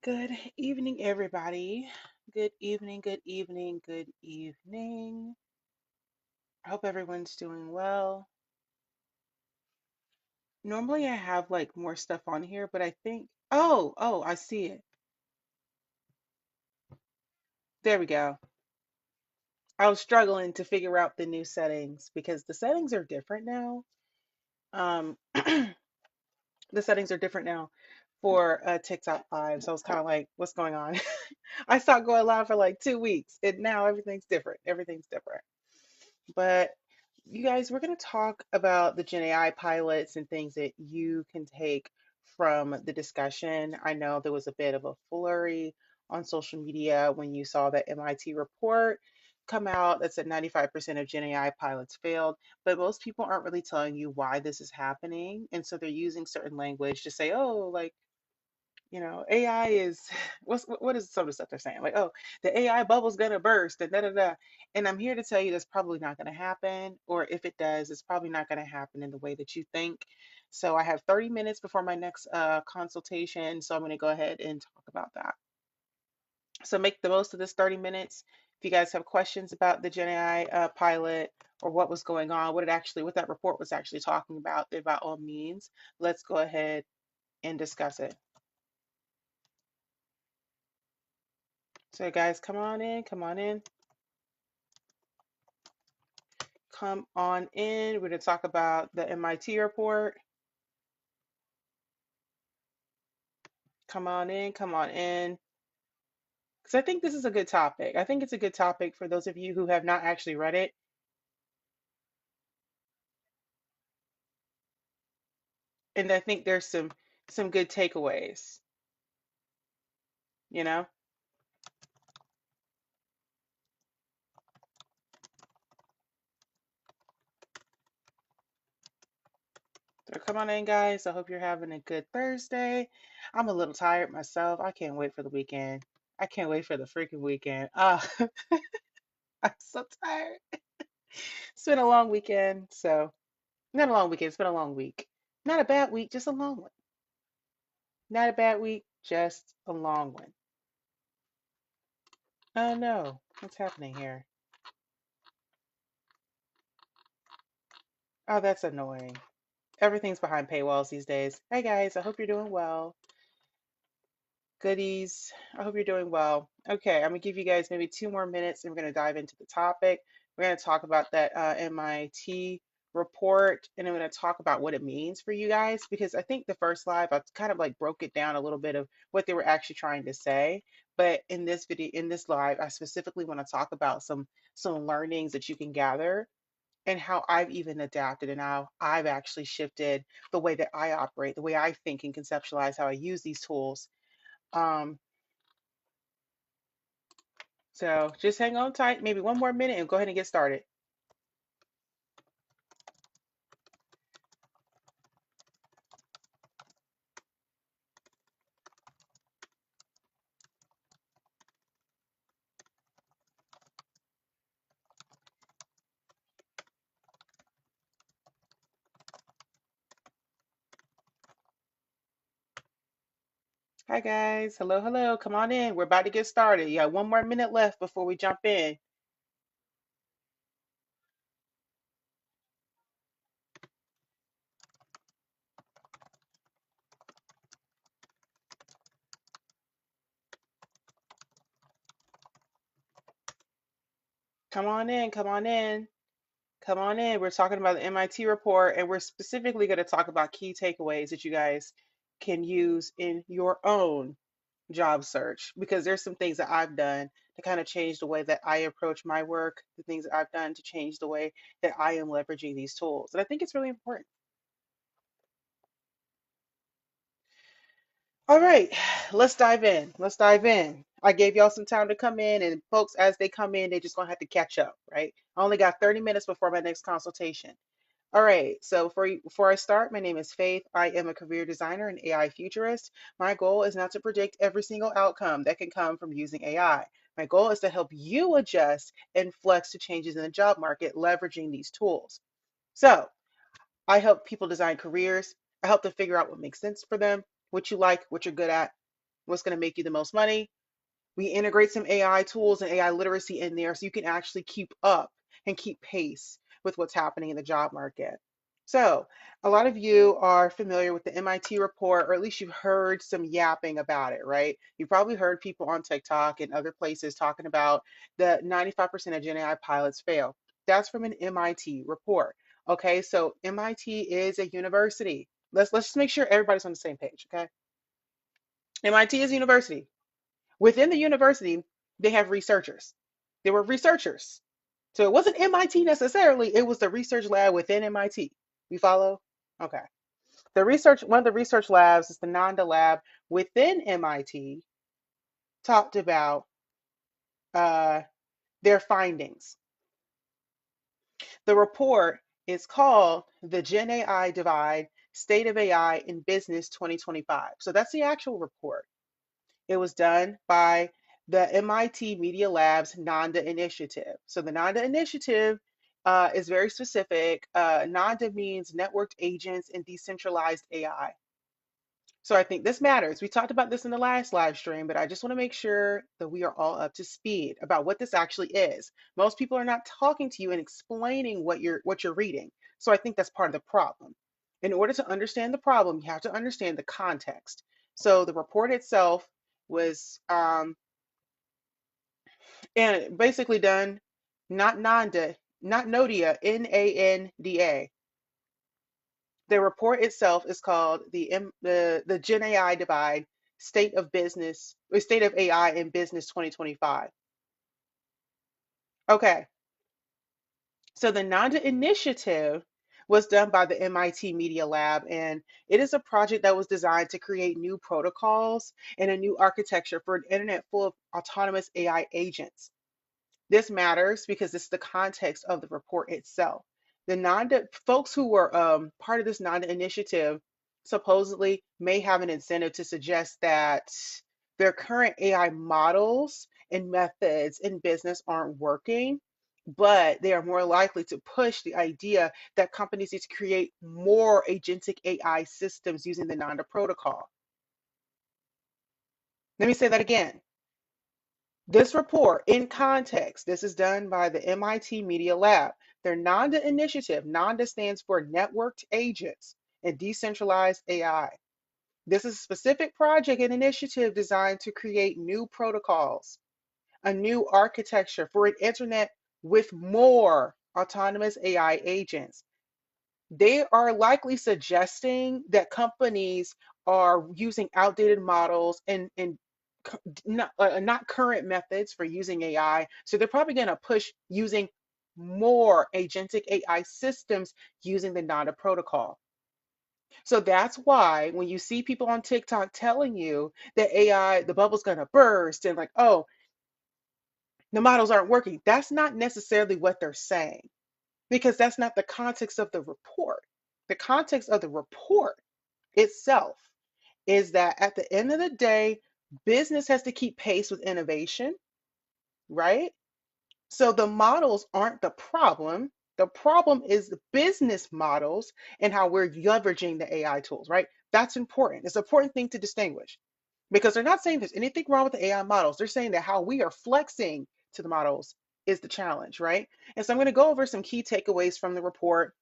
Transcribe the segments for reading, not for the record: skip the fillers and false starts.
Good evening, everybody. Good evening, good evening, good evening. I hope everyone's doing well. Normally, I have like more stuff on here, but I think, oh, I see it. There we go. I was struggling to figure out the new settings because the settings are different now. Um, the settings are different now for TikTok Live. So I was kind of like, what's going on? I stopped going live for like 2 weeks, and now everything's different. Everything's different. But you guys, we're going to talk about the Gen AI pilots and things that you can take from the discussion. I know there was a bit of a flurry on social media when you saw that MIT report come out that said 95% of Gen AI pilots failed, but most people aren't really telling you why this is happening. And so they're using certain language to say, oh, like, AI is what is some of the stuff they're saying? Like, oh, the AI bubble's gonna burst and da da da. And I'm here to tell you that's probably not gonna happen, or if it does, it's probably not gonna happen in the way that you think. So I have 30 minutes before my next consultation, so I'm gonna go ahead and talk about that. So make the most of this 30 minutes. If you guys have questions about the Gen AI pilot or what was going on, what that report was actually talking about, then by all means, let's go ahead and discuss it. So guys, come on in, come on in, come on in. We're going to talk about the MIT report. Come on in, come on in. Because I think this is a good topic. I think it's a good topic for those of you who have not actually read it. And I think there's some good takeaways, you know? So come on in, guys. I hope you're having a good Thursday. I'm a little tired myself. I can't wait for the weekend. I can't wait for the freaking weekend. I'm so tired. It's been a long weekend, so not a long weekend, it's been a long week. Not a bad week, just a long one. Not a bad week, just a long one. Oh no, what's happening here? Oh, that's annoying. Everything's behind paywalls these days. Hey guys, I hope you're doing well. Goodies, I hope you're doing well. Okay, I'm gonna give you guys maybe 2 more minutes and we're gonna dive into the topic. We're gonna talk about that MIT report and I'm gonna talk about what it means for you guys because I think the first live I kind of like broke it down a little bit of what they were actually trying to say. But in this video, in this live, I specifically want to talk about some learnings that you can gather and how I've even adapted and how I've actually shifted the way that I operate, the way I think and conceptualize how I use these tools. Um, so just hang on tight, maybe 1 more minute and go ahead and get started. Hi guys, hello, hello, come on in. We're about to get started. You got 1 more minute left before we jump in. Come on in, come on in, come on in. We're talking about the MIT report and we're specifically going to talk about key takeaways that you guys can use in your own job search because there's some things that I've done to kind of change the way that I approach my work, the things that I've done to change the way that I am leveraging these tools. And I think it's really important. All right, let's dive in. Let's dive in. I gave y'all some time to come in, and folks, as they come in, they're just gonna have to catch up, right? I only got 30 minutes before my next consultation. All right, so before I start, my name is Faith. I am a career designer and AI futurist. My goal is not to predict every single outcome that can come from using AI. My goal is to help you adjust and flex to changes in the job market, leveraging these tools. So, I help people design careers. I help them figure out what makes sense for them, what you like, what you're good at, what's going to make you the most money. We integrate some AI tools and AI literacy in there so you can actually keep up and keep pace with what's happening in the job market. So, a lot of you are familiar with the MIT report, or at least you've heard some yapping about it, right? You've probably heard people on TikTok and other places talking about the 95% of GenAI pilots fail. That's from an MIT report. Okay, so MIT is a university. Let's just make sure everybody's on the same page, okay? MIT is a university. Within the university, they have researchers. There were researchers. So it wasn't MIT necessarily, it was the research lab within MIT. You follow? Okay. One of the research labs is the Nanda lab within MIT, talked about uh, their findings. The report is called the Gen AI Divide State of AI in Business 2025. So that's the actual report. It was done by the MIT Media Lab's Nanda Initiative. So the Nanda Initiative is very specific. Nanda means networked agents and decentralized AI. So I think this matters. We talked about this in the last live stream, but I just want to make sure that we are all up to speed about what this actually is. Most people are not talking to you and explaining what you're reading. So I think that's part of the problem. In order to understand the problem, you have to understand the context. So the report itself was and basically done, not Nanda, not Nodia, Nanda. The report itself is called the Gen AI Divide State of Business or State of AI in Business 2025. Okay, so the Nanda initiative was done by the MIT Media Lab, and it is a project that was designed to create new protocols and a new architecture for an internet full of autonomous AI agents. This matters because it's the context of the report itself. The Nanda folks who were part of this Nanda initiative supposedly may have an incentive to suggest that their current AI models and methods in business aren't working, but they are more likely to push the idea that companies need to create more agentic AI systems using the Nanda protocol. Let me say that again. This report, in context, this is done by the MIT Media Lab. Their NANDA initiative, NANDA stands for Networked Agents and Decentralized AI. This is a specific project and initiative designed to create new protocols, a new architecture for an internet with more autonomous AI agents. They are likely suggesting that companies are using outdated models and not current methods for using AI. So they're probably going to push using more agentic AI systems using the NADA protocol. So that's why when you see people on TikTok telling you that AI, the bubble's going to burst and like, oh, the models aren't working, that's not necessarily what they're saying because that's not the context of the report. The context of the report itself is that at the end of the day, business has to keep pace with innovation, right? So the models aren't the problem. The problem is the business models and how we're leveraging the AI tools, right? That's important. It's an important thing to distinguish because they're not saying there's anything wrong with the AI models. They're saying that how we are flexing to the models is the challenge, right? And so I'm going to go over some key takeaways from the report,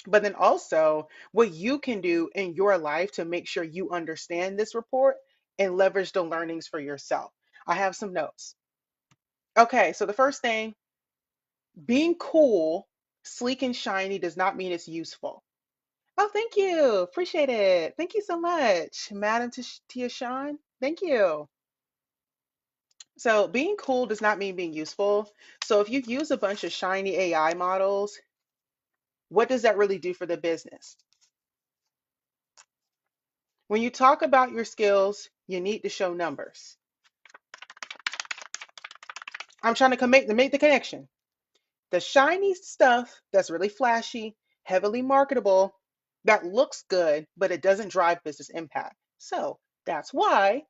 but then also what you can do in your life to make sure you understand this report and leverage the learnings for yourself. I have some notes. Okay, so the first thing, being cool, sleek, and shiny does not mean it's useful. Oh, thank you. Appreciate it. Thank you so much, Madam Tia Sean. Thank you. So, being cool does not mean being useful. So, if you use a bunch of shiny AI models, what does that really do for the business? When you talk about your skills, you need to show numbers. I'm trying to make the connection. The shiny stuff that's really flashy, heavily marketable, that looks good, but it doesn't drive business impact. So that's why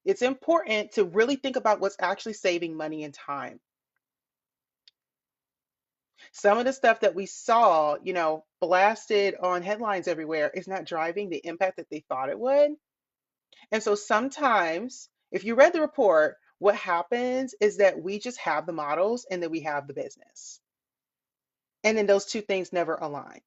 it's important to really think about what's actually saving money and time. Some of the stuff that we saw, blasted on headlines everywhere is not driving the impact that they thought it would. And so sometimes, if you read the report, what happens is that we just have the models and then we have the business. And then those two things never align.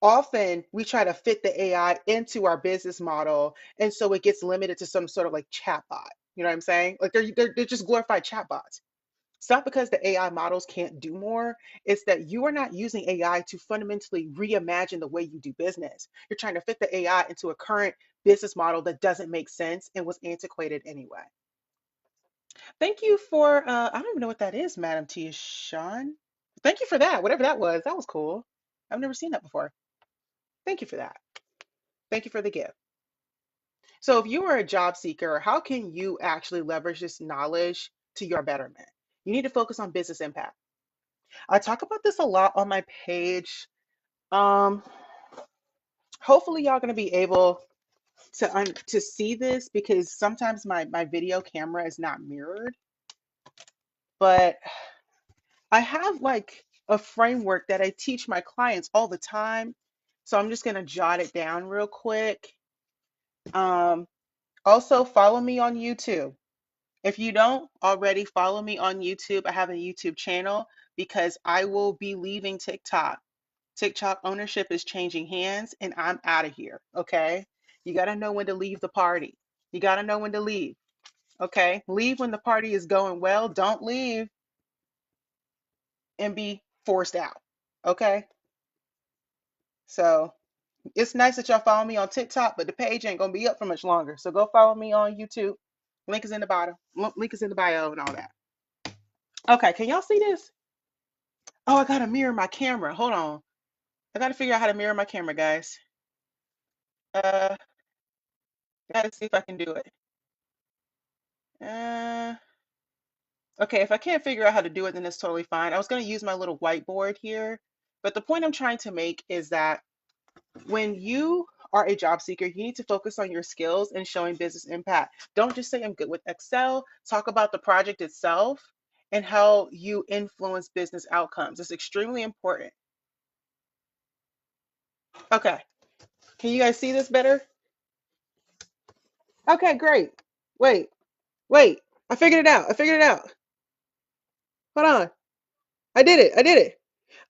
Often we try to fit the AI into our business model, and so it gets limited to some sort of like chatbot. You know what I'm saying? Like they're just glorified chatbots. It's not because the AI models can't do more. It's that you are not using AI to fundamentally reimagine the way you do business. You're trying to fit the AI into a current business model that doesn't make sense and was antiquated anyway. Thank you for, I don't even know what that is, Madam T. Sean. Thank you for that, whatever that was. That was cool. I've never seen that before. Thank you for that. Thank you for the gift. So, if you are a job seeker, how can you actually leverage this knowledge to your betterment? You need to focus on business impact. I talk about this a lot on my page. Um, Hopefully, y'all gonna be able to see this because sometimes my video camera is not mirrored. But I have like a framework that I teach my clients all the time. So I'm just gonna jot it down real quick. Um, Also, follow me on YouTube. If you don't already follow me on YouTube, I have a YouTube channel because I will be leaving TikTok. TikTok ownership is changing hands and I'm out of here. Okay. You got to know when to leave the party. You got to know when to leave. Okay. Leave when the party is going well. Don't leave and be forced out. Okay. So it's nice that y'all follow me on TikTok, but the page ain't going to be up for much longer. So go follow me on YouTube. Link is in the bottom. Link is in the bio and all that. Okay. Can y'all see this? Oh, I got to mirror my camera. Hold on. I got to figure out how to mirror my camera, guys. I got to see if I can do it. Uh, okay, if I can't figure out how to do it, then it's totally fine. I was going to use my little whiteboard here, but the point I'm trying to make is that when you are a job seeker, you need to focus on your skills and showing business impact. Don't just say I'm good with Excel. Talk about the project itself and how you influence business outcomes. It's extremely important. Okay, can you guys see this better? Okay, great. Wait, wait. I figured it out. I figured it out. Hold on. I did it. I did it.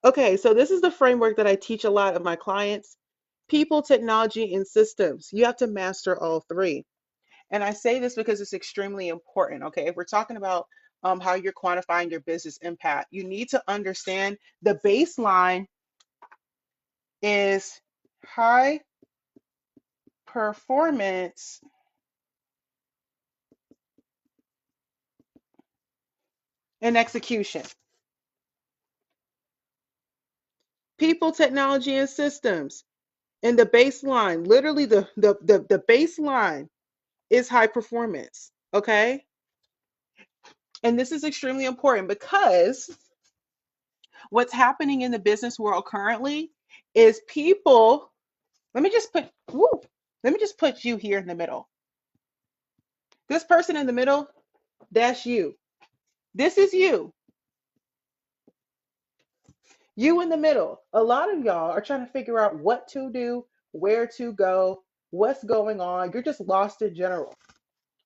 Okay, so this is the framework that I teach a lot of my clients. People, technology, and systems. You have to master all three. And I say this because it's extremely important. Okay, if we're talking about how you're quantifying your business impact, you need to understand the baseline is high performance and execution. People, technology, and systems. And the baseline, literally the baseline is high performance. Okay. And this is extremely important because what's happening in the business world currently is people, let me just put, woo, let me just put you here in the middle. This person in the middle, that's you. This is you. You in the middle. A lot of y'all are trying to figure out what to do, where to go, what's going on. You're just lost in general.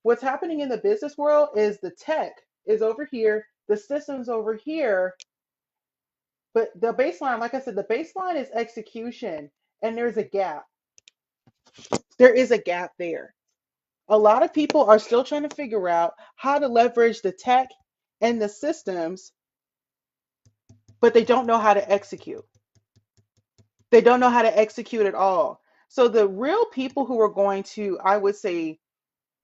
What's happening in the business world is the tech is over here, the systems over here, but the baseline, like I said, the baseline is execution, and there's a gap. There is a gap there. A lot of people are still trying to figure out how to leverage the tech and the systems, but they don't know how to execute. They don't know how to execute at all. So the real people who are going to, I would say,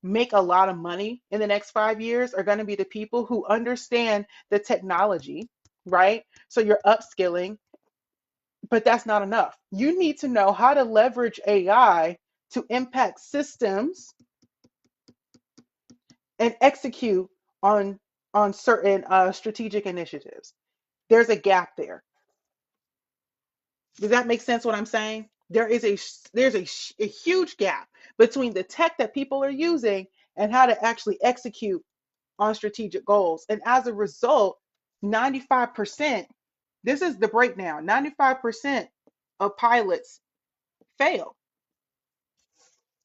make a lot of money in the next 5 years are going to be the people who understand the technology, right? So you're upskilling, but that's not enough. You need to know how to leverage AI to impact systems and execute on certain strategic initiatives. There's a gap there. Does that make sense what I'm saying? There's a huge gap between the tech that people are using and how to actually execute on strategic goals. And as a result, 95%, this is the breakdown, 95% of pilots fail.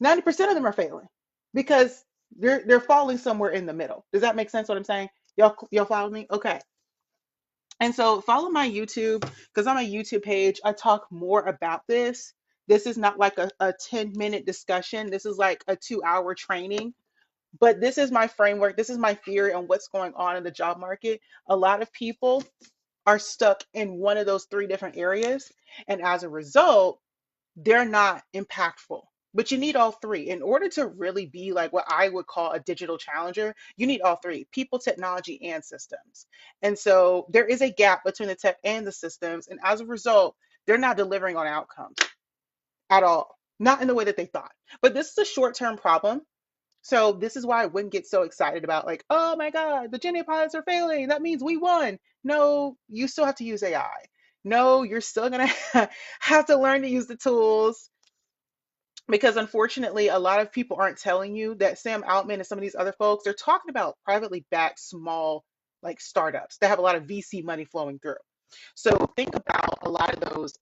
90% of them are failing. because they're falling somewhere in the middle. Does that make sense what I'm saying? Y'all follow me? Okay. And so follow my YouTube because on my YouTube page, I talk more about this. This is not like a 10-minute discussion. This is like a 2-hour training. But this is my framework. This is my theory on what's going on in the job market. A lot of people are stuck in one of those three different areas. And as a result, they're not impactful. But you need all three. In order to really be like what I would call a digital challenger, you need all three: people, technology, and systems. And so there is a gap between the tech and the systems. And as a result, they're not delivering on outcomes at all, not in the way that they thought. But this is a short term problem. So this is why I wouldn't get so excited about like, oh my God, the GenAI pilots are failing. That means we won. No, you still have to use AI. No, you're still gonna have to learn to use the tools because unfortunately, a lot of people aren't telling you that Sam Altman and some of these other folks, they're talking about privately backed small like startups that have a lot of VC money flowing through. So think about a lot of those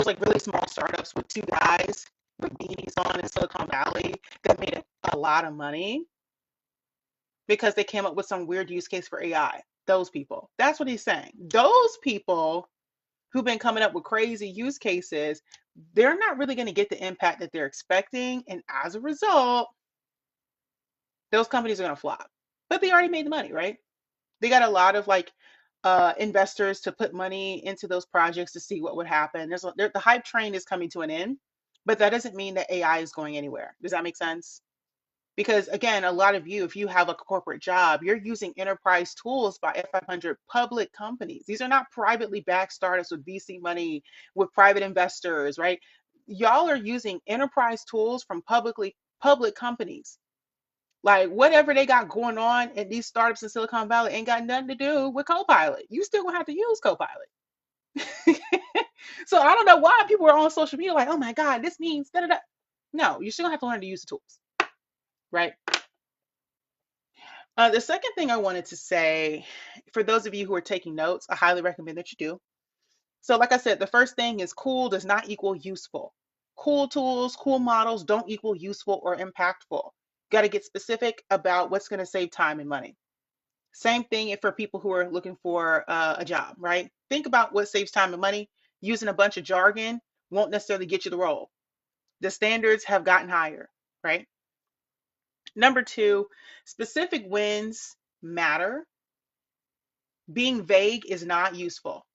like really small startups with two guys with beanies on in Silicon Valley that made a lot of money because they came up with some weird use case for AI. Those people. That's what he's saying. Those people who've been coming up with crazy use cases, they're not really going to get the impact that they're expecting. And as a result, those companies are going to flop. But they already made the money, right? They got a lot of like investors to put money into those projects to see what would happen. The hype train is coming to an end, but that doesn't mean that AI is going anywhere. Does that make sense? Because again, a lot of you, if you have a corporate job, you're using enterprise tools by F500 public companies. These are not privately backed startups with VC money, with private investors, right? Y'all are using enterprise tools from public companies. Like whatever they got going on at these startups in Silicon Valley ain't got nothing to do with Copilot. You still gonna have to use Copilot. So I don't know why people are on social media like, oh my God, this means da da da. No, you still have to learn to use the tools, right? The second thing I wanted to say, for those of you who are taking notes, I highly recommend that you do. So, like I said, the first thing is cool does not equal useful. Cool tools, cool models don't equal useful or impactful. Got to get specific about what's going to save time and money. Same thing for people who are looking for a job, right? Think about what saves time and money. Using a bunch of jargon won't necessarily get you the role. The standards have gotten higher, right? Number two, specific wins matter. Being vague is not useful.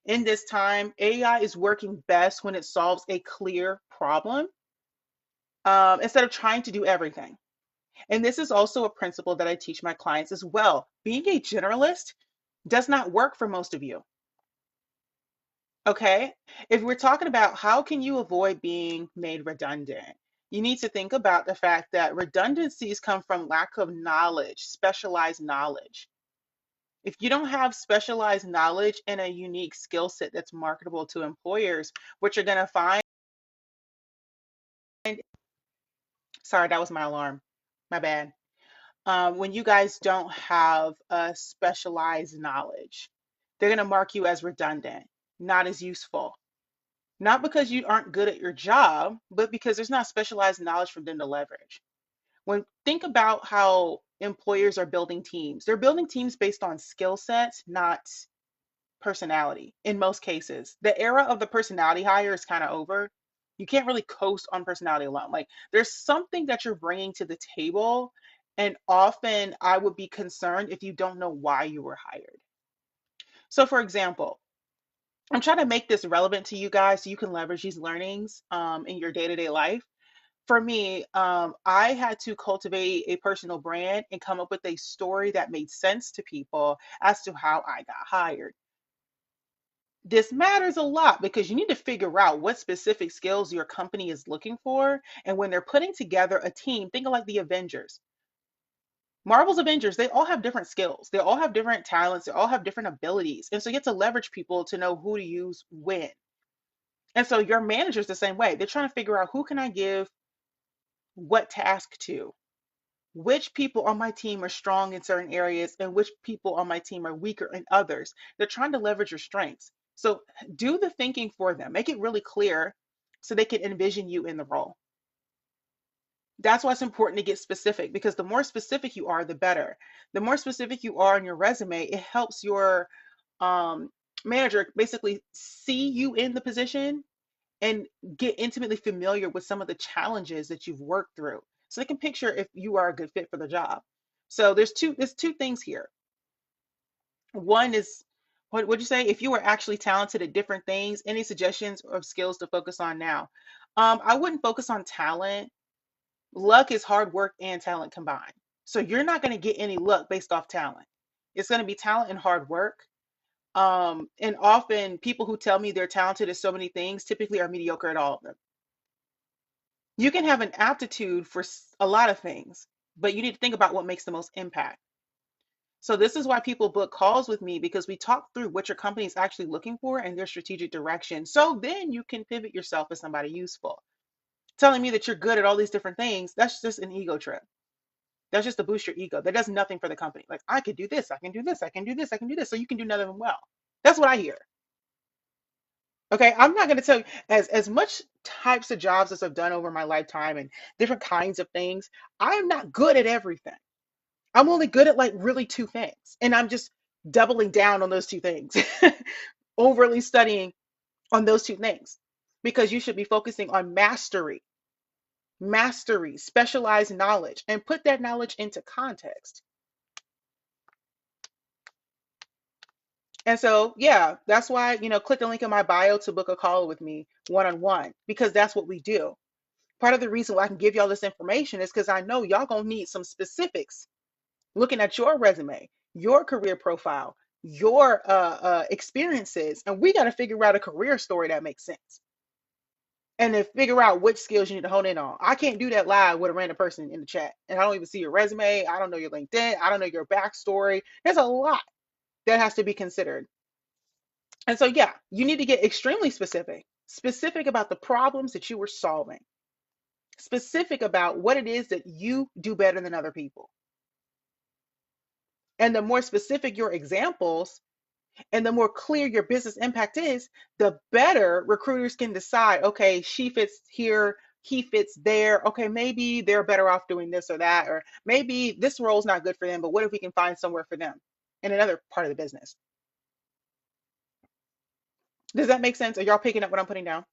In this time, AI is working best when it solves a clear problem instead of trying to do everything. And this is also a principle that I teach my clients as well. Being a generalist does not work for most of you. Okay? If we're talking about how can you avoid being made redundant, you need to think about the fact that redundancies come from lack of knowledge, specialized knowledge. If you don't have specialized knowledge and a unique skill set that's marketable to employers, what you're going to find, sorry, that was my alarm, my bad. When you guys don't have a specialized knowledge, they're going to mark you as redundant, not as useful. Not because you aren't good at your job, but because there's not specialized knowledge for them to leverage. When think about how employers are building teams, they're building teams based on skill sets, not personality in most cases. The era of the personality hire is kind of over. You can't really coast on personality alone. Like there's something that you're bringing to the table. And often I would be concerned if you don't know why you were hired. So, for example, I'm trying to make this relevant to you guys so you can leverage these learnings in your day to day life. For me, I had to cultivate a personal brand and come up with a story that made sense to people as to how I got hired. This matters a lot because you need to figure out what specific skills your company is looking for. And when they're putting together a team, think of like the Avengers. Marvel's Avengers, they all have different skills. They all have different talents. They all have different abilities. And so you get to leverage people to know who to use when. And so your manager's the same way. They're trying to figure out who can I give what task to? Which people on my team are strong in certain areas and which people on my team are weaker in others. They're trying to leverage your strengths. So do the thinking for them. Make it really clear so they can envision you in the role. That's why it's important to get specific, because the more specific you are, the better. The more specific you are in your resume, it helps your um, manager basically see you in the position and get intimately familiar with some of the challenges that you've worked through, so they can picture if you are a good fit for the job. So there's two things here. One is, what would you say, if you were actually talented at different things, any suggestions of skills to focus on now? I wouldn't focus on talent. Luck is hard work and talent combined. So you're not going to get any luck based off talent. It's going to be talent and hard work. And often people who tell me they're talented at so many things typically are mediocre at all of them. You can have an aptitude for a lot of things, but you need to think about what makes the most impact. So this is why people book calls with me, because we talk through what your company is actually looking for and their strategic direction. So then you can pivot yourself as somebody useful. Telling me that you're good at all these different things, that's just an ego trip. That's just to boost your ego. That does nothing for the company. Like, I could do this, I can do this, I can do this, I can do this. So you can do none of them well. That's what I hear. Okay, I'm not going to tell you, as much types of jobs as I've done over my lifetime and different kinds of things, I'm not good at everything. I'm only good at like really two things. And I'm just doubling down on those two things, overly studying on those two things, because you should be focusing on mastery, specialized knowledge, and put that knowledge into context. And so, yeah, that's why, click the link in my bio to book a call with me one on one, because that's what we do. Part of the reason why I can give y'all this information is because I know y'all gonna need some specifics looking at your resume, your career profile, your experiences, and we got to figure out a career story that makes sense, and then figure out which skills you need to hone in on. I can't do that live with a random person in the chat, and I don't even see your resume. I don't know your LinkedIn. I don't know your backstory. There's a lot that has to be considered. And so, yeah, you need to get extremely specific about the problems that you were solving, specific about what it is that you do better than other people. And the more specific your examples and the more clear your business impact is, the better recruiters can decide, okay, she fits here, he fits there. Okay, maybe they're better off doing this or that, or maybe this role's not good for them, but what if we can find somewhere for them in another part of the business? Does that make sense? Are y'all picking up what I'm putting down?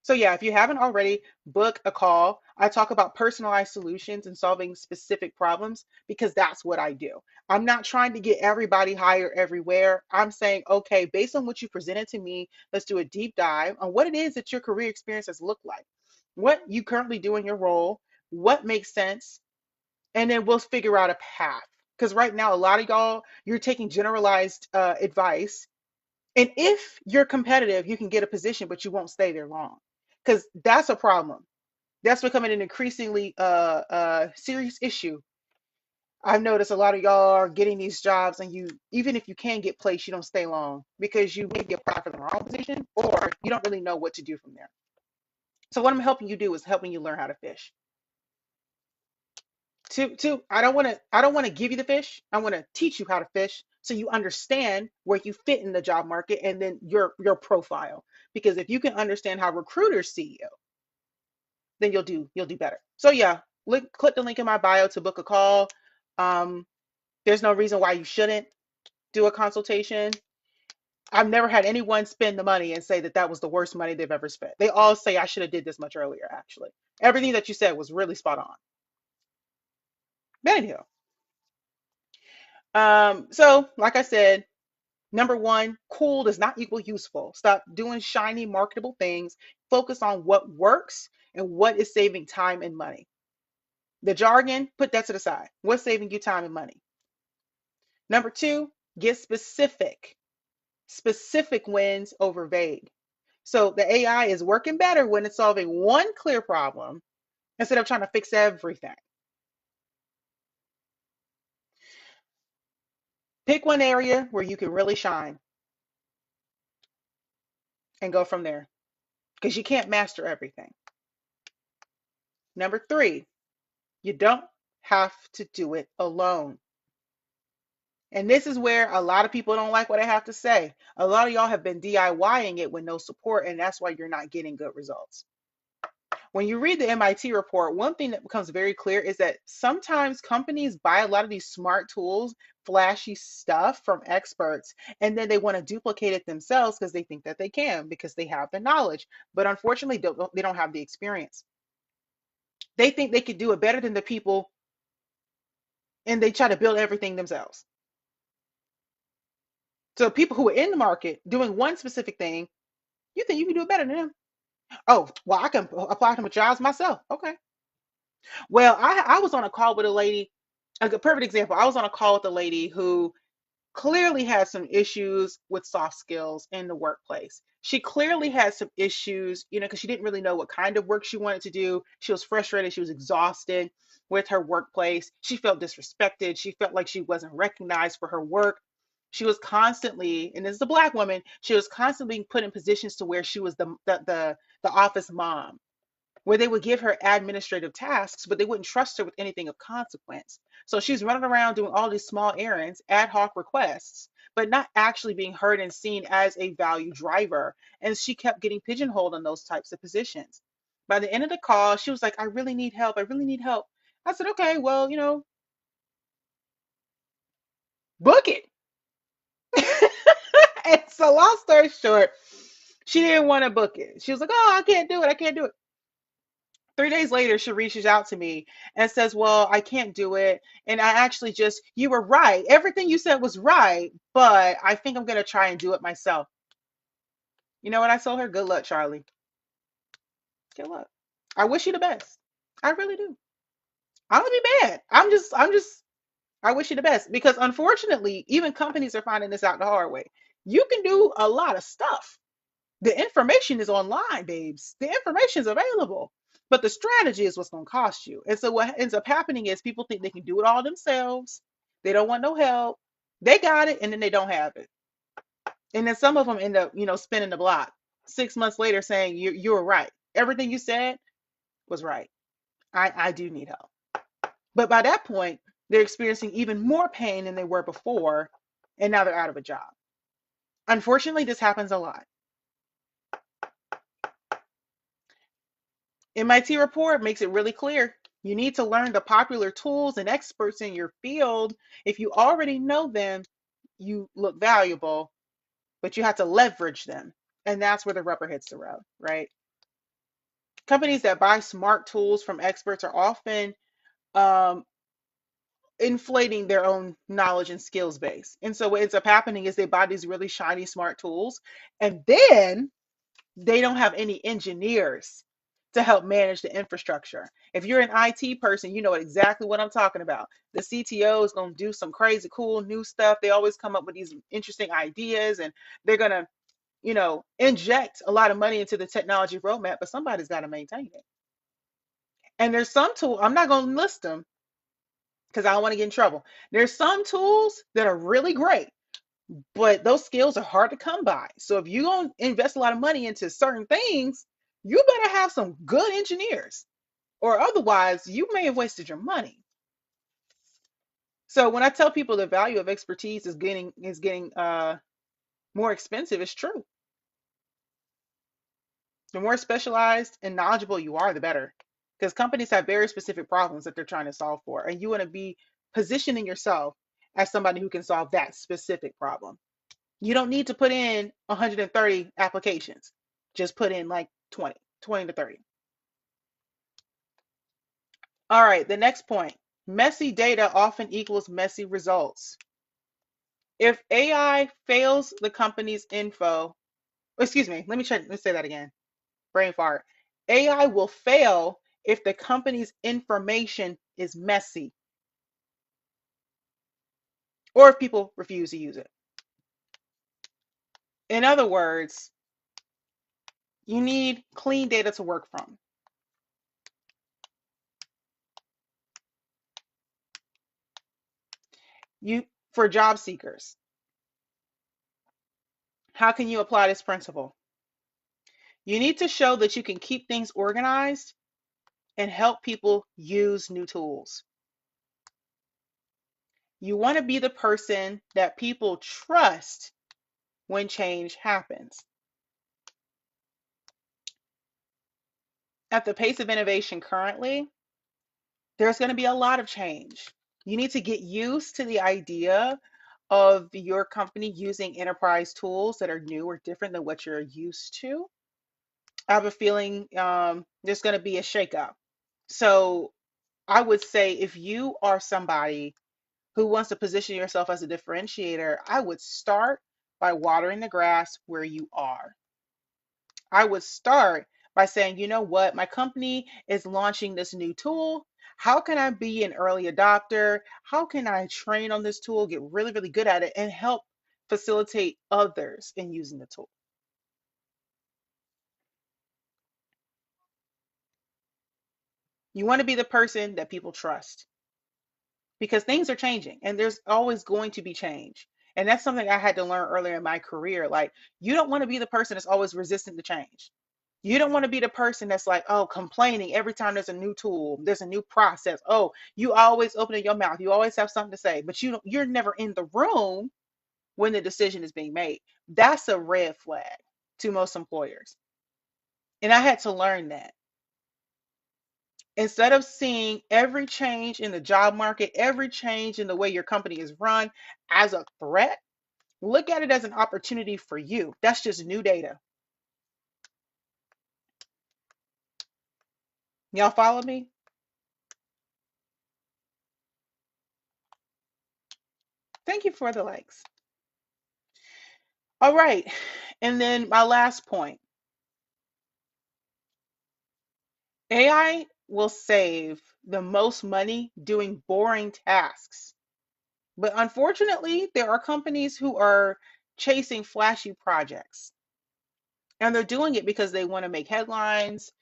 So yeah, if you haven't already, book a call. I talk about personalized solutions and solving specific problems, because that's what I do. I'm not trying to get everybody hired everywhere. I'm saying, okay, based on what you presented to me, let's do a deep dive on what it is that your career experience has looked like, what you currently do in your role, what makes sense, and then we'll figure out a path. Because right now, a lot of y'all, you're taking generalized advice, and if you're competitive, you can get a position, but you won't stay there long, because that's a problem. That's becoming an increasingly serious issue. I've noticed a lot of y'all are getting these jobs, and you, even if you can get placed, you don't stay long because you maybe apply for the wrong position, or you don't really know what to do from there. So what I'm helping you do is helping you learn how to fish. I don't want to give you the fish. I want to teach you how to fish so you understand where you fit in the job market, and then your profile. Because if you can understand how recruiters see you, then you'll do better. So yeah, click the link in my bio to book a call. Um, there's no reason why you shouldn't do a consultation. I've never had anyone spend the money and say that that was the worst money they've ever spent. They all say I should have did this much earlier. Actually, everything that you said was really spot on. But anyhow, so like I said, number one, cool does not equal useful. Stop doing shiny, marketable things. Focus on what works and what is saving time and money. The jargon, put that to the side. What's saving you time and money? Number two, get specific. Specific wins over vague. So the AI is working better when it's solving one clear problem instead of trying to fix everything. Pick one area where you can really shine and go from there, because you can't master everything. Number three, you don't have to do it alone. And this is where a lot of people don't like what I have to say. A lot of y'all have been DIYing it with no support, and that's why you're not getting good results. When you read the MIT report, one thing that becomes very clear is that sometimes companies buy a lot of these smart tools, flashy stuff from experts, and then they want to duplicate it themselves because they think that they can, because they have the knowledge. But unfortunately, they don't have the experience. They think they could do it better than the people, and they try to build everything themselves. So people who are in the market doing one specific thing, you think you can do it better than them? Oh, well, I can apply to my jobs myself. Okay. Well, I was on a call with a lady, a perfect example. I was on a call with a lady who clearly had some issues with soft skills in the workplace. She clearly had some issues, because she didn't really know what kind of work she wanted to do. She was frustrated, she was exhausted with her workplace. She felt disrespected. She felt like she wasn't recognized for her work. She was constantly, and this is a Black woman, she was constantly being put in positions to where she was the office mom, where they would give her administrative tasks, but they wouldn't trust her with anything of consequence. So she's running around doing all these small errands, ad hoc requests, but not actually being heard and seen as a value driver. And she kept getting pigeonholed in those types of positions. By the end of the call, she was like, I really need help. I really need help. I said, okay, well, book it. And so, long story short, she didn't want to book it. She was like, oh, I can't do it. I can't do it. 3 days later, she reaches out to me and says, well, I can't do it. And I actually you were right. Everything you said was right, but I think I'm going to try and do it myself. You know what I told her? Good luck, Charlie. Good luck. I wish you the best. I really do. I'm going to be mad. I wish you the best because unfortunately, even companies are finding this out the hard way. You can do a lot of stuff. The information is online, babes. The information is available. But the strategy is what's going to cost you. And so what ends up happening is people think they can do it all themselves. They don't want no help. They got it, and then they don't have it. And then some of them end up, spinning the block 6 months later saying, you were right. Everything you said was right. I do need help. But by that point, they're experiencing even more pain than they were before. And now they're out of a job. Unfortunately, this happens a lot. MIT report makes it really clear. You need to learn the popular tools and experts in your field. If you already know them, you look valuable, but you have to leverage them. And that's where the rubber hits the road, right? Companies that buy smart tools from experts are often um, inflating their own knowledge and skills base. And so what ends up happening is they buy these really shiny smart tools, and then they don't have any engineers to help manage the infrastructure. If you're an IT person, you know exactly what I'm talking about. The CTO is going to do some crazy, cool, new stuff. They always come up with these interesting ideas, and they're going to, inject a lot of money into the technology roadmap, but somebody's got to maintain it. And there's some tool, I'm not going to list them because I don't want to get in trouble. There's some tools that are really great, but those skills are hard to come by. So if you're going to invest a lot of money into certain things, you better have some good engineers, or otherwise you may have wasted your money. So when I tell people the value of expertise is getting more expensive, it's true. The more specialized and knowledgeable you are, the better. Because companies have very specific problems that they're trying to solve for, and you want to be positioning yourself as somebody who can solve that specific problem. You don't need to put in 130 applications. Just put in like 20 to 30. All right, the next point. Messy data often equals messy results. If AI fails the company's info, excuse me, let's say that again. Brain fart. AI will fail if the company's information is messy or if people refuse to use it. In other words, you need clean data to work from. For job seekers, how can you apply this principle? You need to show that you can keep things organized and help people use new tools. You want to be the person that people trust when change happens. At the pace of innovation currently, there's going to be a lot of change. You need to get used to the idea of your company using enterprise tools that are new or different than what you're used to. I have a feeling there's going to be a shakeup. So I would say if you are somebody who wants to position yourself as a differentiator, I would start by watering the grass where you are. I would start by saying, you know what, my company is launching this new tool. How can I be an early adopter? How can I train on this tool, get really, really good at it, and help facilitate others in using the tool? You want to be the person that people trust because things are changing and there's always going to be change. And that's something I had to learn earlier in my career. Like, you don't want to be the person that's always resistant to change. You don't want to be the person that's like, oh, complaining every time there's a new tool, there's a new process. Oh, you always opening your mouth. You always have something to say, but you're never in the room when the decision is being made. That's a red flag to most employers. And I had to learn that. Instead of seeing every change in the job market, every change in the way your company is run as a threat, look at it as an opportunity for you. That's just new data. Y'all follow me? Thank you for the likes. All right. And then my last point, AI will save the most money doing boring tasks. But unfortunately, there are companies who are chasing flashy projects. And they're doing it because they want to make headlines,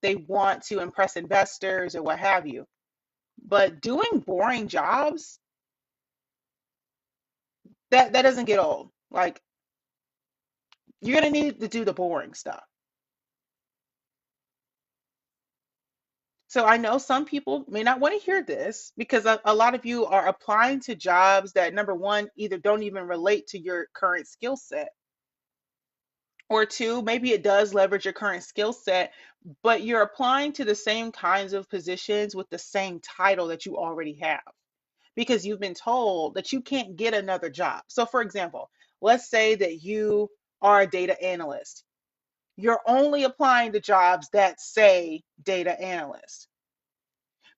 they want to impress investors or what have you. But doing boring jobs, that doesn't get old. Like, you're going to need to do the boring stuff. So I know some people may not want to hear this because a lot of you are applying to jobs that, number one, either don't even relate to your current skill set, or two, maybe it does leverage your current skill set, but you're applying to the same kinds of positions with the same title that you already have because you've been told that you can't get another job. So, for example, let's say that you are a data analyst. You're only applying to jobs that say data analyst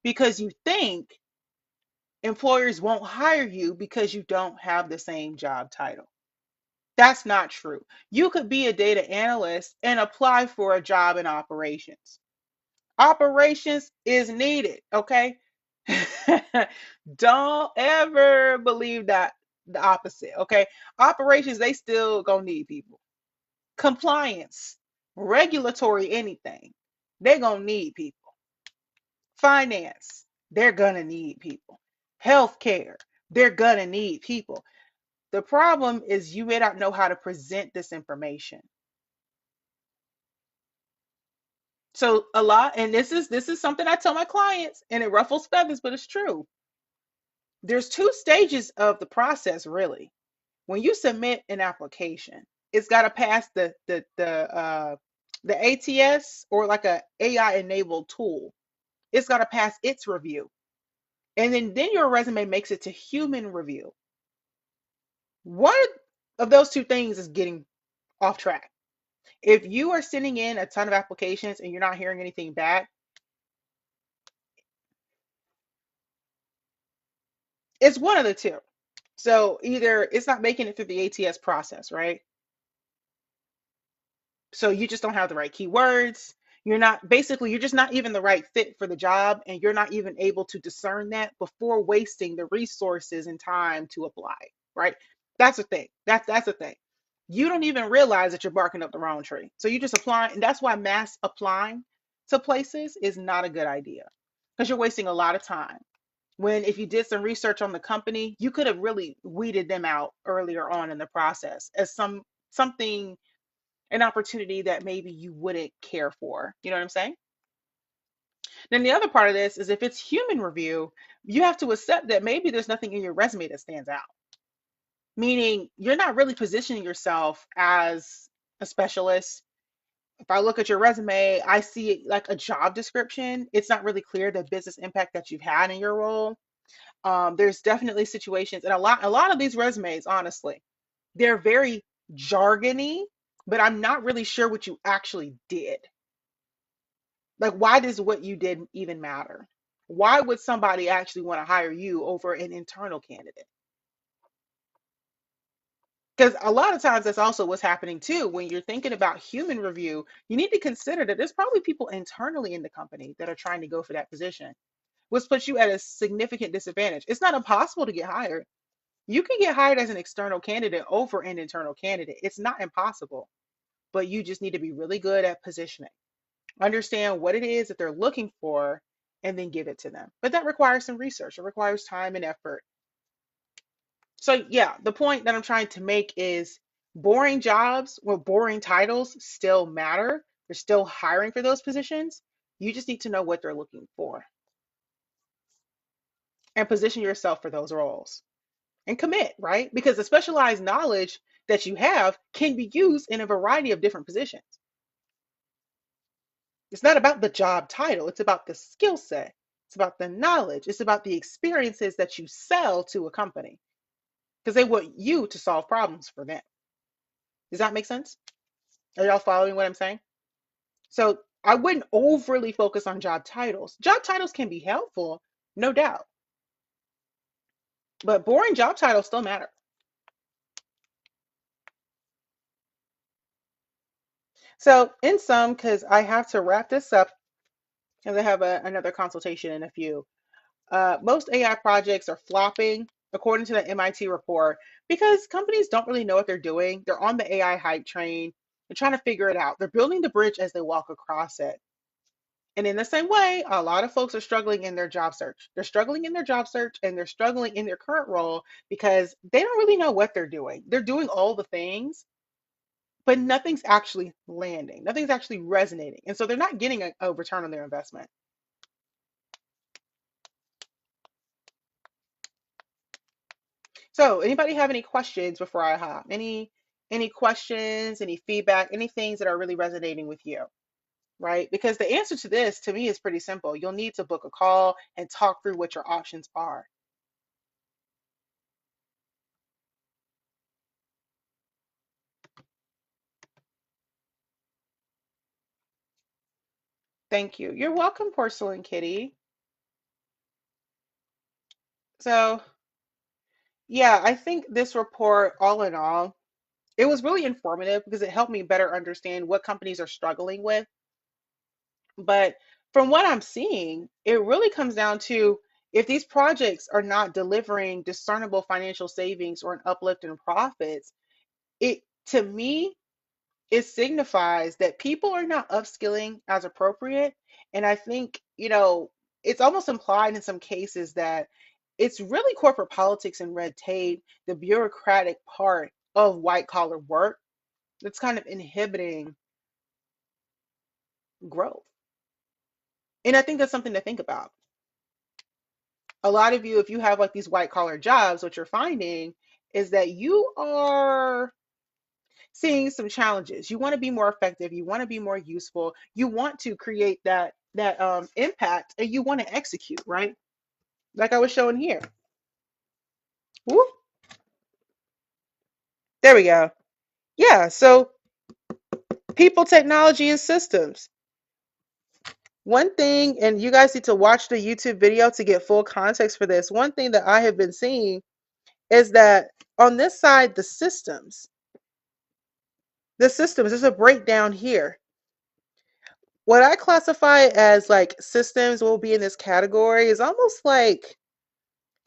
because you think employers won't hire you because you don't have the same job title. That's not true. You could be a data analyst and apply for a job in operations. Operations is needed, okay? Don't ever believe that the opposite, okay? Operations, they still gonna need people. Compliance, regulatory, anything, they gonna need people. Finance, they're gonna need people. Healthcare, they're gonna need people. The problem is you may not know how to present this information. So a lot, and this is something I tell my clients, and it ruffles feathers, but it's true. There's two stages of the process, really. When you submit an application, it's got to pass the ATS, or like a AI enabled tool. It's got to pass its review, and then your resume makes it to human review. One of those two things is getting off track. If you are sending in a ton of applications and you're not hearing anything back, it's one of the two. So either it's not making it through the ATS process, right? So you just don't have the right keywords. You're not, basically, you're just not even the right fit for the job, and you're not even able to discern that before wasting the resources and time to apply, right? That's the thing. That's the thing. You don't even realize that you're barking up the wrong tree. So you just apply, and that's why mass applying to places is not a good idea because you're wasting a lot of time. When if you did some research on the company, you could have really weeded them out earlier on in the process as something, an opportunity that maybe you wouldn't care for. You know what I'm saying? Then the other part of this is if it's human review, you have to accept that maybe there's nothing in your resume that stands out. Meaning you're not really positioning yourself as a specialist. If I look at your resume, I see it like a job description. It's not really clear the business impact that you've had in your role. There's definitely situations, and a lot of these resumes, honestly, they're very jargony, but I'm not really sure what you actually did. Like, why does what you did even matter? Why would somebody actually want to hire you over an internal candidate? Because a lot of times that's also what's happening too. When you're thinking about human review, you need to consider that there's probably people internally in the company that are trying to go for that position, which puts you at a significant disadvantage. It's not impossible to get hired. You can get hired as an external candidate over an internal candidate. It's not impossible, but you just need to be really good at positioning, understand what it is that they're looking for, and then give it to them. But that requires some research, it requires time and effort. So, yeah, the point that I'm trying to make is boring jobs or boring titles still matter. They're still hiring for those positions. You just need to know what they're looking for and position yourself for those roles and commit, right? Because the specialized knowledge that you have can be used in a variety of different positions. It's not about the job title, it's about the skill set, it's about the knowledge, it's about the experiences that you sell to a company because they want you to solve problems for them. Does that make sense? Are y'all following what I'm saying? So I wouldn't overly focus on job titles. Job titles can be helpful, no doubt, but boring job titles still matter. So, in sum, because I have to wrap this up, because I have another consultation in a few, most AI projects are flopping, according to the MIT report, because companies don't really know what they're doing. They're on the AI hype train. They're trying to figure it out. They're building the bridge as they walk across it. And in the same way, a lot of folks are struggling in their job search. They're struggling in their job search and they're struggling in their current role because they don't really know what they're doing. They're doing all the things, but nothing's actually landing. Nothing's actually resonating. And so they're not getting a return on their investment. So, anybody have any questions before I hop? Any questions, any feedback, any things that are really resonating with you, right? Because the answer to this to me is pretty simple. You'll need to book a call and talk through what your options are. Thank you. You're welcome, Porcelain Kitty. So, yeah, I think this report, all in all, it was really informative because it helped me better understand what companies are struggling with. But from what I'm seeing, it really comes down to if these projects are not delivering discernible financial savings or an uplift in profits, it to me, it signifies that people are not upskilling as appropriate. And I think, it's almost implied in some cases that it's really corporate politics and red tape, the bureaucratic part of white collar work that's kind of inhibiting growth. And I think that's something to think about. A lot of you, if you have like these white collar jobs, what you're finding is that you are seeing some challenges. You want to be more effective, you want to be more useful, you want to create that impact, and you want to execute, right? Like I was showing here. Woo, there we go. Yeah, so people, technology, and systems. One thing, and you guys need to watch the YouTube video to get full context for this. One thing that I have been seeing is that on this side, the systems, there's a breakdown here. What I classify as like systems will be in this category is almost like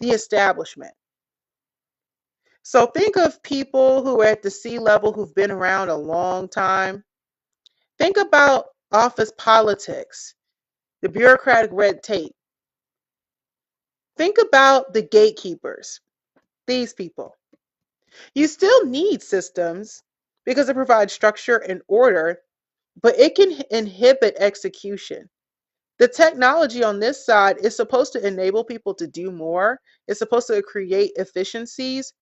the establishment. So think of people who are at the C level who've been around a long time. Think about office politics, the bureaucratic red tape. Think about the gatekeepers, these people. You still need systems because it provides structure and order, but it can inhibit execution. The technology on this side is supposed to enable people to do more. It's supposed to create efficiencies,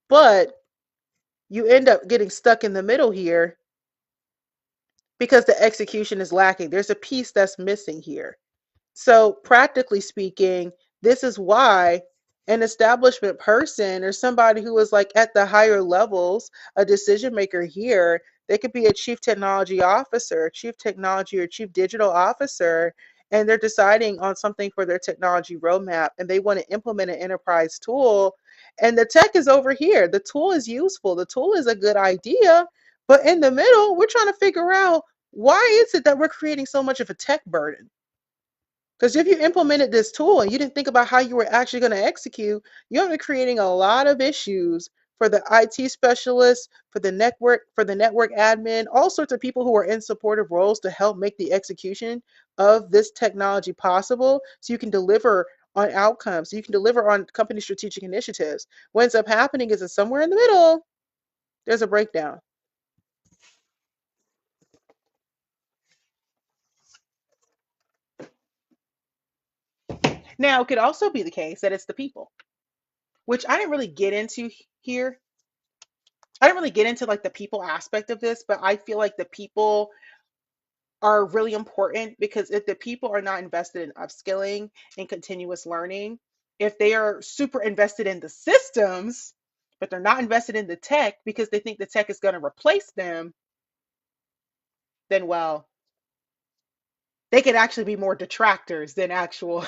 but you end up getting stuck in the middle here because the execution is lacking. There's a piece that's missing here. So, practically speaking, this is why an establishment person or somebody who is like at the higher levels, a decision maker here, they could be a chief technology officer, chief technology or chief digital officer, and they're deciding on something for their technology roadmap and they want to implement an enterprise tool. And the tech is over here. The tool is useful, the tool is a good idea, but in the middle, we're trying to figure out why is it that we're creating so much of a tech burden? Because if you implemented this tool and you didn't think about how you were actually going to execute, you're going to be creating a lot of issues for the IT specialists, for the network admin, all sorts of people who are in supportive roles to help make the execution of this technology possible so you can deliver on outcomes, so you can deliver on company strategic initiatives. What ends up happening is that somewhere in the middle, there's a breakdown. Now, it could also be the case that it's the people, which I didn't really get into here. I didn't really get into like the people aspect of this, but I feel like the people are really important because if the people are not invested in upskilling and continuous learning, if they are super invested in the systems, but they're not invested in the tech because they think the tech is going to replace them, then well, they could actually be more detractors than actual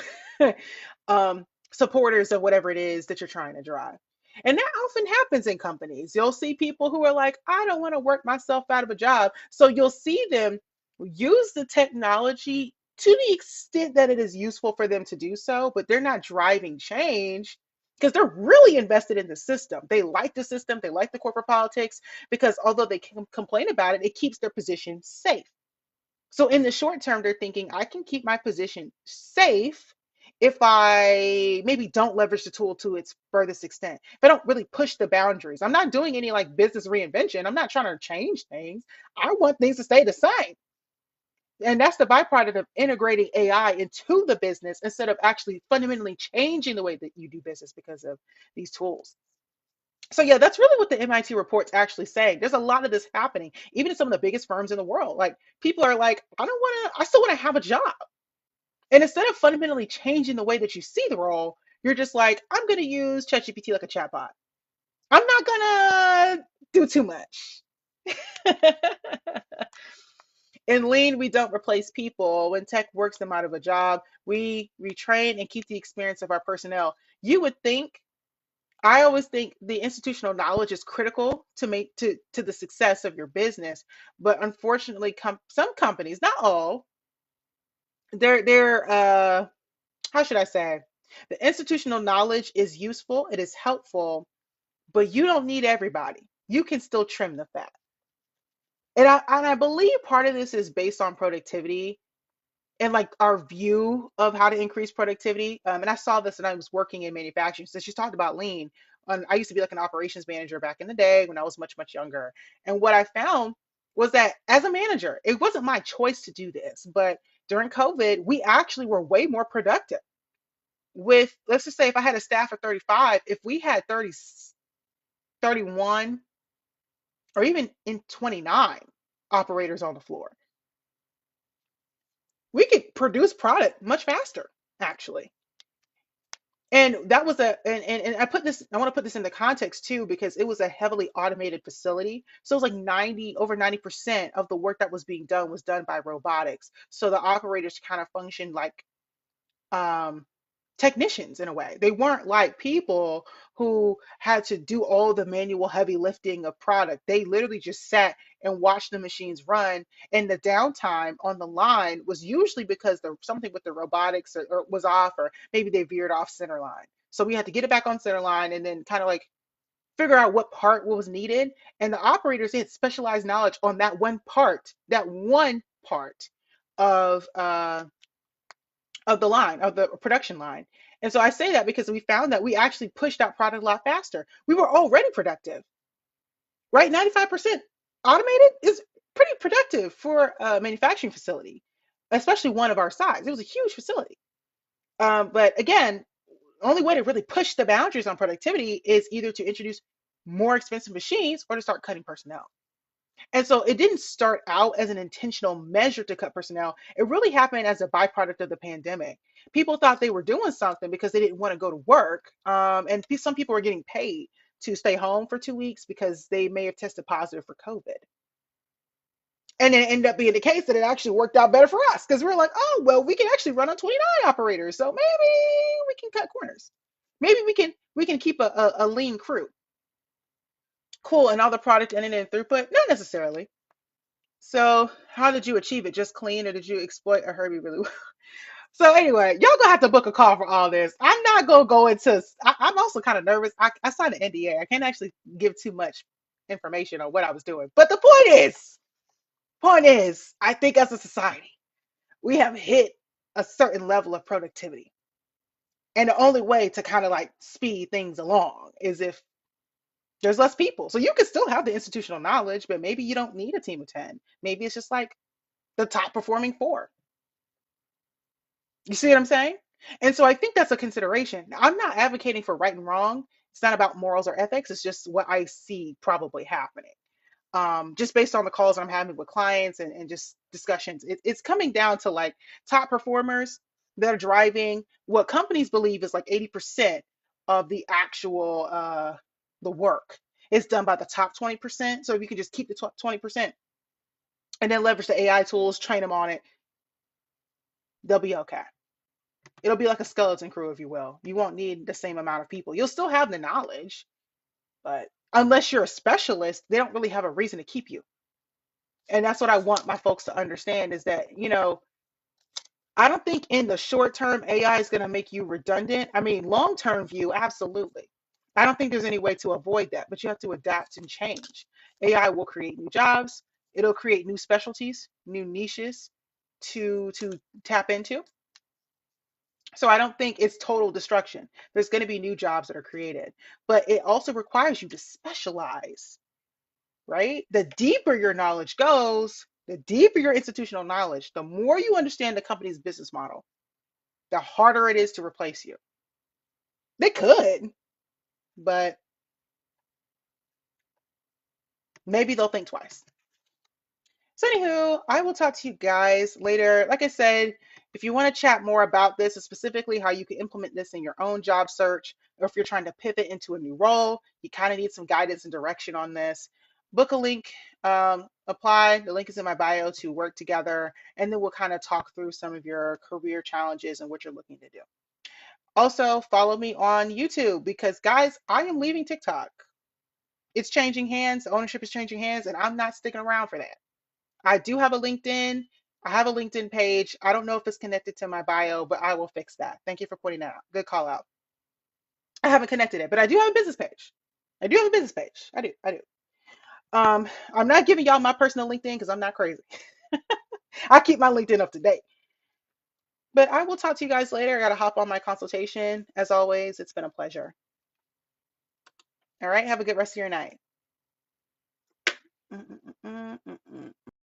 supporters of whatever it is that you're trying to drive. And that often happens in companies. You'll see people who are like, I don't want to work myself out of a job. So you'll see them use the technology to the extent that it is useful for them to do so, but they're not driving change because they're really invested in the system. They like the system, they like the corporate politics because although they can complain about it, it keeps their position safe. So in the short term, they're thinking I can keep my position safe if I maybe don't leverage the tool to its furthest extent. If I don't really push the boundaries. I'm not doing any like business reinvention. I'm not trying to change things. I want things to stay the same. And that's the byproduct of integrating AI into the business instead of actually fundamentally changing the way that you do business because of these tools. So yeah, that's really what the MIT report's actually saying. There's a lot of this happening, even in some of the biggest firms in the world. Like people are like, I don't want to, I still want to have a job. And instead of fundamentally changing the way that you see the role, you're just like, I'm going to use ChatGPT like a chatbot. I'm not going to do too much. In lean, we don't replace people. When tech works them out of a job, we retrain and keep the experience of our personnel. You would think I always think the institutional knowledge is critical to make to the success of your business, but unfortunately, some companies, not all, they're how should I say? The institutional knowledge is useful, it is helpful, but you don't need everybody. You can still trim the fat. And I believe part of this is based on productivity and like our view of how to increase productivity. And I saw this when I was working in manufacturing. So she's talked about lean. I used to be like an operations manager back in the day when I was much, much younger. And what I found was that as a manager, it wasn't my choice to do this, but during COVID, we actually were way more productive. With, let's just say, if I had a staff of 35, if we had 30, 31, or even in 29 operators on the floor, we could produce product much faster, actually. And that was and I put this, I want to put this in the context too, because it was a heavily automated facility. So it was like 90% of the work that was being done was done by robotics. So the operators kind of functioned like um, technicians in a way. They weren't like people who had to do all the manual heavy lifting of product. They literally just sat and watched the machines run. And the downtime on the line was usually because something with the robotics or was off, or maybe they veered off center line. So we had to get it back on center line and then kind of like figure out what part was needed. And the operators had specialized knowledge on that one part of the line, of the production line. And so I say that because we found that we actually pushed out product a lot faster. We were already productive, right? 95% automated is pretty productive for a manufacturing facility, especially one of our size. It was a huge facility. But again, the only way to really push the boundaries on productivity is either to introduce more expensive machines or to start cutting personnel. And so it didn't start out as an intentional measure to cut personnel. It really happened as a byproduct of the pandemic. People thought they were doing something because they didn't want to go to work. And some people were getting paid to stay home for 2 weeks because they may have tested positive for COVID. And then it ended up being the case that it actually worked out better for us because we're like, oh, well, we can actually run on 29 operators. So maybe we can cut corners. Maybe we can keep a lean crew. Cool. And all the product ended in throughput? Not necessarily. So how did you achieve it? Just clean, or did you exploit a Herbie really well? So anyway, y'all gonna have to book a call for all this. I'm not gonna go into. I'm also kind of nervous. I signed an NDA. I can't actually give too much information on what I was doing. But the point is, I think as a society, we have hit a certain level of productivity, and the only way to kind of like speed things along is if there's less people. So you can still have the institutional knowledge, but maybe you don't need a team of 10. Maybe it's just like the top performing four. You see what I'm saying? And so I think that's a consideration. I'm not advocating for right and wrong. It's not about morals or ethics. It's just what I see probably happening. Just based on the calls I'm having with clients and just discussions, it's coming down to like top performers that are driving what companies believe is like 80% of the actual the work is done by the top 20%. So if you can just keep the 20% and then leverage the AI tools, train them on it, they'll be okay. It'll be like a skeleton crew, if you will. You won't need the same amount of people. You'll still have the knowledge, but unless you're a specialist, they don't really have a reason to keep you. And that's what I want my folks to understand is that, I don't think in the short term AI is going to make you redundant. I mean, long term view, absolutely. I don't think there's any way to avoid that, but you have to adapt and change. AI will create new jobs, it'll create new specialties, new niches to tap into. So I don't think it's total destruction. There's going to be new jobs that are created, but it also requires you to specialize, right? The deeper your knowledge goes, the deeper your institutional knowledge, the more you understand the company's business model, the harder it is to replace you. They could, but maybe they'll think twice. So, anywho, I will talk to you guys later. Like I said, if you want to chat more about this, and specifically how you can implement this in your own job search, or if you're trying to pivot into a new role, you kind of need some guidance and direction on this, book a link, apply. The link is in my bio to work together, and then we'll kind of talk through some of your career challenges and what you're looking to do. Also, follow me on YouTube because, guys, I am leaving TikTok. It's changing hands, ownership is changing hands, and I'm not sticking around for that. I do have a LinkedIn. I have a LinkedIn page. I don't know if it's connected to my bio, but I will fix that. Thank you for pointing that out. Good call out. I haven't connected it, but I do have a business page. I do have a business page. I do. I do. I'm not giving y'all my personal LinkedIn because I'm not crazy. I keep my LinkedIn up to date. But I will talk to you guys later. I got to hop on my consultation. As always, it's been a pleasure. All right. Have a good rest of your night. Mm, mm, mm, mm, mm, mm.